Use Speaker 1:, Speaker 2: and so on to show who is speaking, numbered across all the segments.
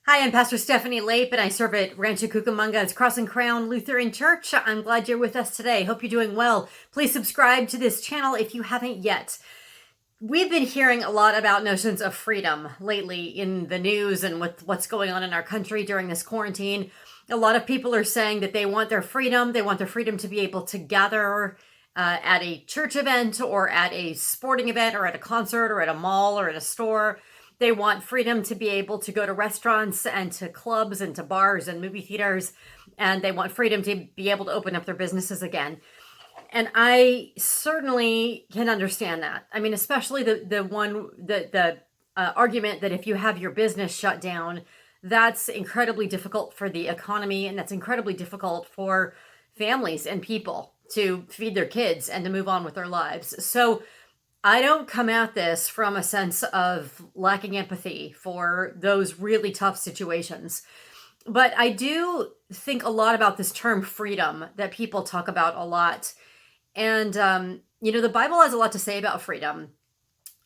Speaker 1: Hi, I'm Pastor Stephanie Lape, and I serve at Rancho Cucamonga's Cross and Crown Lutheran Church. I'm glad you're with us today. Hope you're doing well. Please subscribe to this channel if you haven't yet. We've been hearing a lot about notions of freedom lately in the news and with what's going on in our country during this quarantine. A lot of people are saying that they want their freedom. They want their freedom to be able to gather at a church event or at a sporting event or at a concert or at a mall or at a store. They want freedom to be able to go to restaurants and to clubs and to bars and movie theaters. And they want freedom to be able to open up their businesses again. And I certainly can understand that. I mean, especially the argument that if you have your business shut down, that's incredibly difficult for the economy, and that's incredibly difficult for families and people to feed their kids and to move on with their lives. So I don't come at this from a sense of lacking empathy for those really tough situations. But I do think a lot about this term freedom that people talk about a lot. And, the Bible has a lot to say about freedom.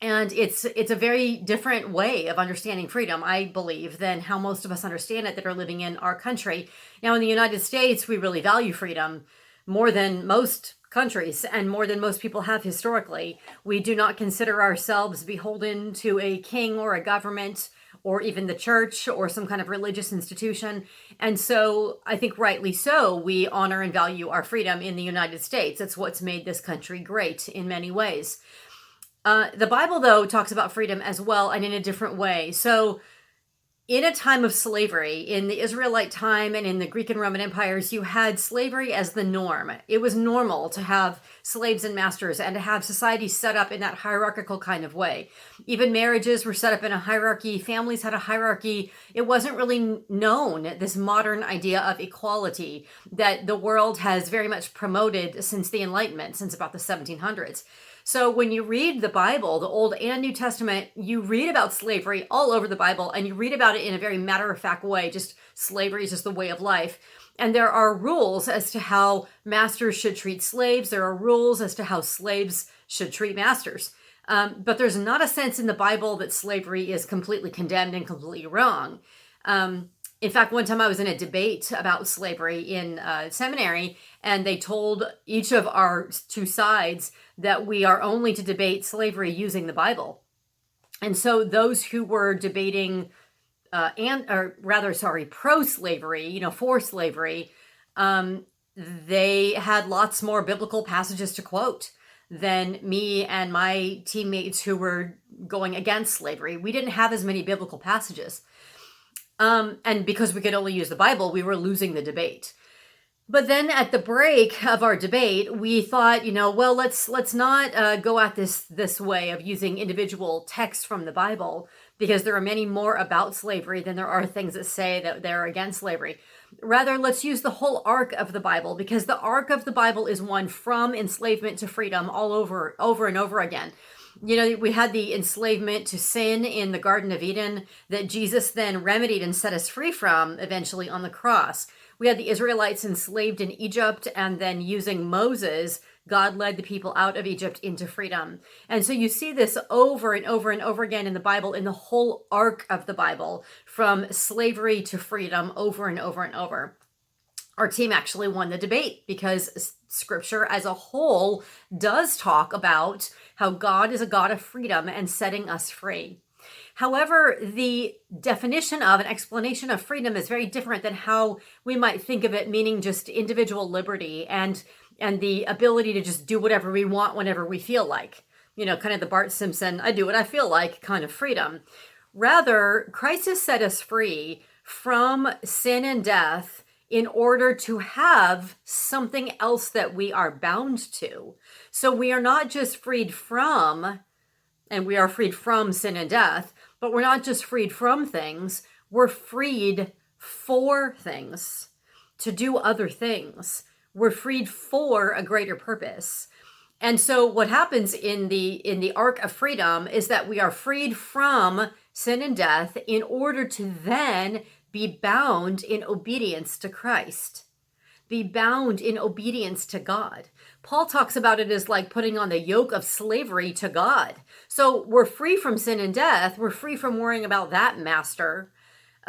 Speaker 1: And it's a very different way of understanding freedom, I believe, than how most of us understand it that are living in our country. Now, in the United States, we really value freedom more than most countries and more than most people have historically. We do not consider ourselves beholden to a king or a government or even the church or some kind of religious institution. And so I think rightly so, we honor and value our freedom in the United States. It's what's made this country great in many ways. The Bible, though, talks about freedom as well and in a different way. So in a time of slavery, in the Israelite time and in the Greek and Roman empires, you had slavery as the norm. It was normal to have slaves and masters and to have society set up in that hierarchical kind of way. Even marriages were set up in a hierarchy. Families had a hierarchy. It wasn't really known, this modern idea of equality that the world has very much promoted since the Enlightenment, since about the 1700s. So when you read the Bible, the Old and New Testament, you read about slavery all over the Bible, and you read about it in a very matter-of-fact way. Just slavery is just the way of life. And there are rules as to how masters should treat slaves. There are rules as to how slaves should treat masters. But there's not a sense in the Bible that slavery is completely condemned and completely wrong. In fact, one time I was in a debate about slavery in seminary, and they told each of our two sides that we are only to debate slavery using the Bible. And so those who were debating pro-slavery, for slavery, they had lots more biblical passages to quote than me and my teammates who were going against slavery. We didn't have as many biblical passages. And because we could only use the Bible, we were losing the debate. But then at the break of our debate, we thought, let's not go at this way of using individual texts from the Bible, because there are many more about slavery than there are things that say that they're against slavery. Rather, let's use the whole arc of the Bible, because the arc of the Bible is one from enslavement to freedom all over and over again. We had the enslavement to sin in the Garden of Eden that Jesus then remedied and set us free from eventually on the cross. We had the Israelites enslaved in Egypt, and then using Moses, God led the people out of Egypt into freedom. And so you see this over and over and over again in the Bible, in the whole arc of the Bible, from slavery to freedom over and over and over. Our team actually won the debate because Scripture as a whole does talk about how God is a God of freedom and setting us free. However, the definition of an explanation of freedom is very different than how we might think of it, meaning just individual liberty and the ability to just do whatever we want whenever we feel like. Kind of the Bart Simpson, I do what I feel like kind of freedom. Rather, Christ has set us free from sin and death in order to have something else that we are bound to. So we are not just freed from, and we are freed from sin and death, but we're not just freed from things, we're freed for things, to do other things. We're freed for a greater purpose. And so what happens in the arc of freedom is that we are freed from sin and death in order to then be bound in obedience to Christ. Be bound in obedience to God. Paul talks about it as like putting on the yoke of slavery to God. So we're free from sin and death. We're free from worrying about that master.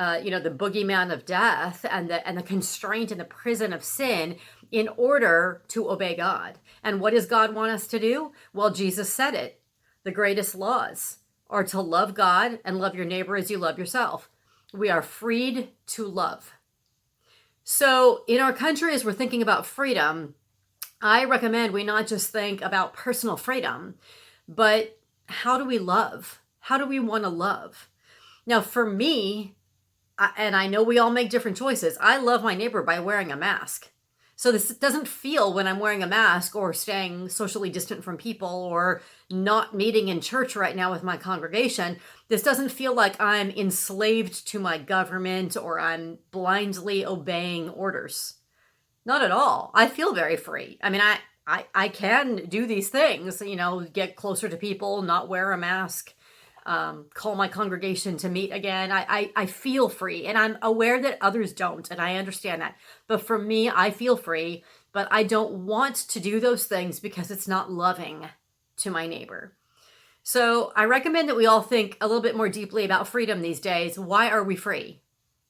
Speaker 1: the boogeyman of death and the constraint and the prison of sin in order to obey God. And what does God want us to do? Well, Jesus said it. The greatest laws are to love God and love your neighbor as you love yourself. We are freed to love. So in our country, as we're thinking about freedom, I recommend we not just think about personal freedom, but how do we love? How do we want to love? Now, for me, and I know we all make different choices, I love my neighbor by wearing a mask. So this doesn't feel, when I'm wearing a mask or staying socially distant from people or not meeting in church right now with my congregation, this doesn't feel like I'm enslaved to my government or I'm blindly obeying orders. Not at all. I feel very free. I mean, I can do these things, get closer to people, not wear a mask, call my congregation to meet again. I feel free, and I'm aware that others don't, and I understand that. But for me, I feel free, but I don't want to do those things because it's not loving to my neighbor. So I recommend that we all think a little bit more deeply about freedom these days. Why are we free?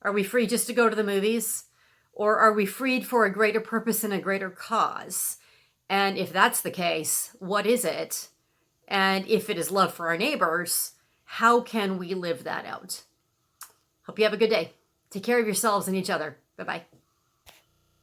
Speaker 1: Are we free just to go to the movies? Or are we freed for a greater purpose and a greater cause? And if that's the case, what is it? And if it is love for our neighbors, how can we live that out? Hope you have a good day. Take care of yourselves and each other. Bye-bye.